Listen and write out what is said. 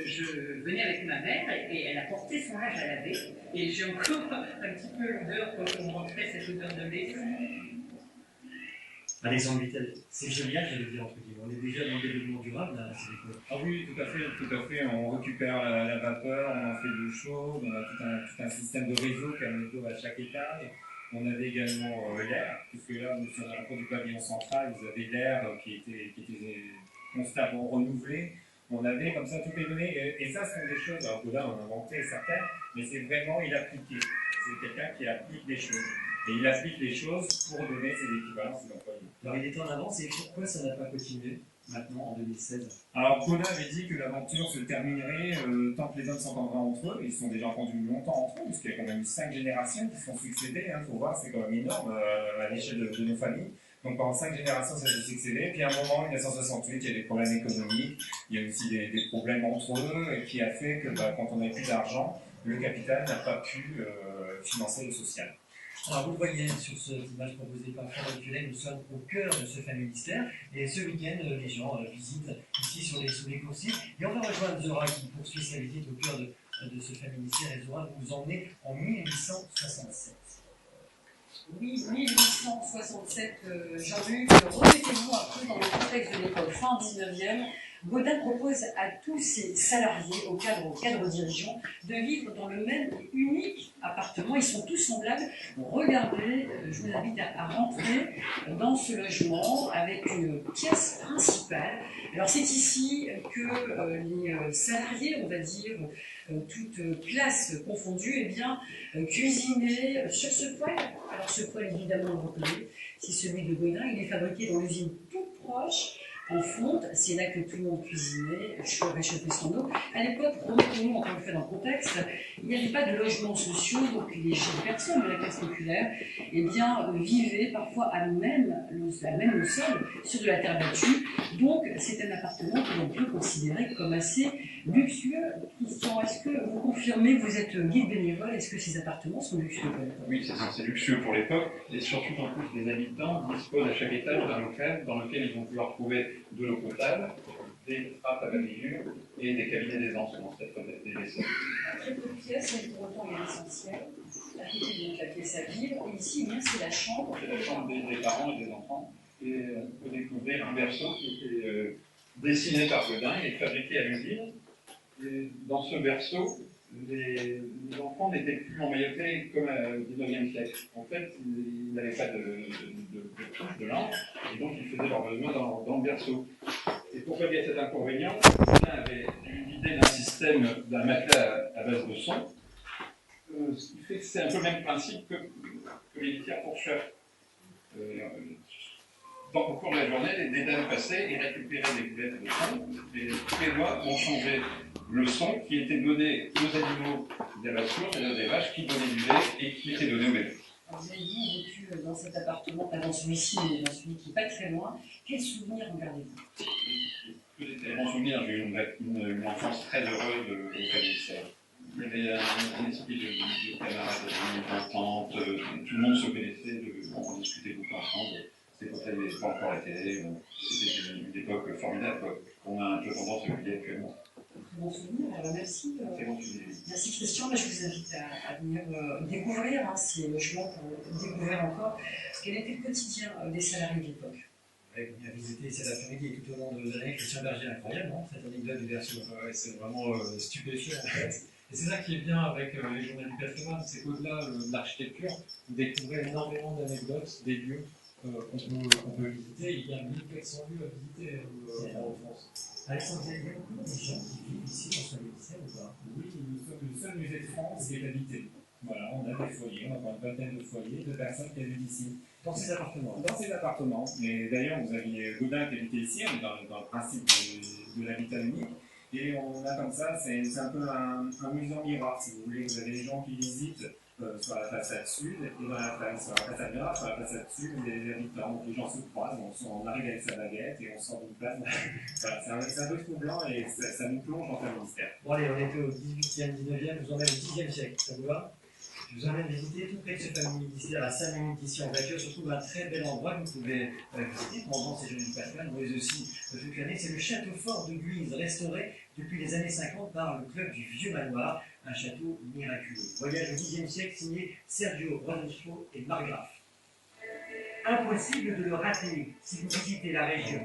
je venais avec ma mère et elle a porté son linge à laver. Et j'ai encore un petit peu l'odeur quand on rentrait, cette odeur de lait. Alexandre Vittel, c'est génial, j'allais dire, entre guillemets. On est déjà dans le développement durable, là, c'est l'école. Ah oui, tout à fait. On récupère la vapeur, on en fait de l'eau chaude, on a tout un système de réseau qui amène l'eau à chaque étage. On avait également l'air, puisque là, nous sommes à la cour du pavillon central, vous avez l'air qui était constamment renouvelé. On avait comme ça toutes les données, et ça, ce sont des choses, alors que là, on a inventé certaines, mais c'est vraiment, il appliqué. C'est quelqu'un qui applique les choses. Et il applique les choses pour donner ses équivalences aux employés. Alors il était en avance, et pourquoi ça n'a pas continué maintenant, en 2016? Alors Godin avait dit que l'aventure se terminerait tant que les hommes s'entendraient entre eux. Ils sont déjà entendus longtemps entre eux, puisqu'il y a quand même eu 5 générations qui se sont succédées. Il faut voir, c'est quand même énorme à l'échelle de nos familles. Donc pendant 5 générations, ça s'est succédé. Puis à un moment, en 1968, il y a des problèmes économiques, il y a aussi des problèmes entre eux, et qui a fait que quand on n'a plus d'argent, le capital n'a pas pu financer le social. Alors vous le voyez sur cette image proposée par Frédéric Culet, nous sommes au cœur de ce fameux ministère, et ce week-end, les gens visitent ici sur les coursiers, et on va rejoindre Zora qui poursuit sa visite au cœur de ce fameux ministère, et Zora vous emmenez en 1867. Oui, 1867, Jean-Luc, remettez-vous un peu dans le contexte de l'époque, fin 19e. Godin propose à tous ses salariés, aux cadres dirigeants, de vivre dans le même et unique appartement. Ils sont tous semblables. Regardez, je vous invite à rentrer dans ce logement avec une pièce principale. Alors c'est ici que les salariés, on va dire, toutes classes confondues, eh bien, cuisinaient sur ce poêle. Alors ce poêle, évidemment, on le reconnaît, c'est celui de Godin. Il est fabriqué dans l'usine toute proche, en fonte, c'est là que tout le monde cuisinait, réchauffait son eau. À l'époque, remettons-nous encore une fois dans le contexte, il n'y avait pas de logements sociaux, donc les personnes de la classe populaire eh bien, vivaient parfois à même le sol, sur de la terre battue. Donc c'est un appartement que l'on peut considérer comme assez luxueux. Christian, est-ce que vous confirmez que vous êtes guide bénévole? Est-ce que ces appartements sont luxueux pour l'époque? Oui, c'est luxueux pour l'époque, et surtout en plus les habitants disposent à chaque étage d'un local dans lequel ils vont pouvoir trouver de l'eau potable, des trappes à bavure et des cabinets d'aisance dans cette des vaisseaux. Très peu de pièces, mais pour autant il y a l'essentiel. À côté donc la pièce à vivre, et ici eh bien c'est la chambre. C'est la chambre des parents et des enfants, et on peut découvrir un berceau qui était dessiné par Godin et fabriqué à l'usine. Et dans ce berceau, les enfants n'étaient plus emmaillotés comme au XIXe siècle. En fait, ils n'avaient pas de couche, de lampe, et donc ils faisaient leurs besoins dans le berceau. Et pour pallier à cet inconvénient, Godin avait eu l'idée d'un système, d'un matelas à base de son, ce qui fait que c'est un peu le même principe que les litières pour chats. Au cours de la journée, des dames passaient et récupéraient des boulettes de son, et tous les mois, on changeait le son qui était donné aux animaux des sources, c'est-à-dire des vaches qui donnaient du lait et qui était donné aux bébés. Vous avez vécu dans cet appartement, pas dans celui-ci, mais dans celui qui n'est pas très loin. Quels souvenirs regardez-vous? Que des très bons souvenirs, j'ai eu une enfance très heureuse au ministère. Il y avait un esprit de camarades, d'entente, tout le monde se connaissait, on discutait beaucoup ensemble. C'était quand il n'y avait pas encore la télé, c'était une époque formidable, qu'on a un peu tendance à oublier actuellement. Très bon souvenir, alors merci. Très bon souvenir. Merci Christian, je vous invite à venir découvrir ces logements pour découvrir encore quel était le quotidien des salariés de l'époque. On a visité cet après-midi et tout au long de l'année, Christian Berger, incroyable, non? Cette anecdote du berceau. Ouais, c'est vraiment stupéfiant en fait. Et c'est ça qui est bien avec les journées du patrimoine, c'est qu'au-delà de l'architecture, vous découvrez énormément d'anecdotes, des lieux qu'on peut visiter. Il y a 1400 lieux à visiter en France. Alexandre, il y a beaucoup de gens qui vivent ici dans ce ministère ou pas? Oui, nous sommes le seul musée de France qui est habité. Voilà, on a des foyers, on a une vingtaine de foyers de personnes qui habitent ici. Dans ces appartements? Dans ces appartements. Mais d'ailleurs, vous aviez Godin qui habitait ici, on est dans le principe de l'habitat unique. Et on a comme ça, c'est un peu un musée miroir, si vous voulez. Vous avez des gens qui visitent sur la façade sud, et sur la façade nord, sur la façade sud, vous avez des habitants. Donc les gens se croisent, on arrive avec sa baguette et on sort d'une place. Voilà, c'est un peu troublant et ça nous plonge dans un mystère. Bon allez, on était au 18e, 19e, je vous emmène au 10e siècle, ça vous va? Je vous emmène visiter tout près de ce fameux ministère, à 5 minutes ici en voiture, se trouve un très bel endroit que vous pouvez visiter pendant ces journées du patrimoine, mais aussi toute l'année. C'est le château fort de Guise, restauré depuis les années 50 par le club du Vieux Manoir, un château miraculeux. Voyage au Xe siècle signé Sergio Rodolfo et Margraf. Impossible de le rater si vous visitez la région.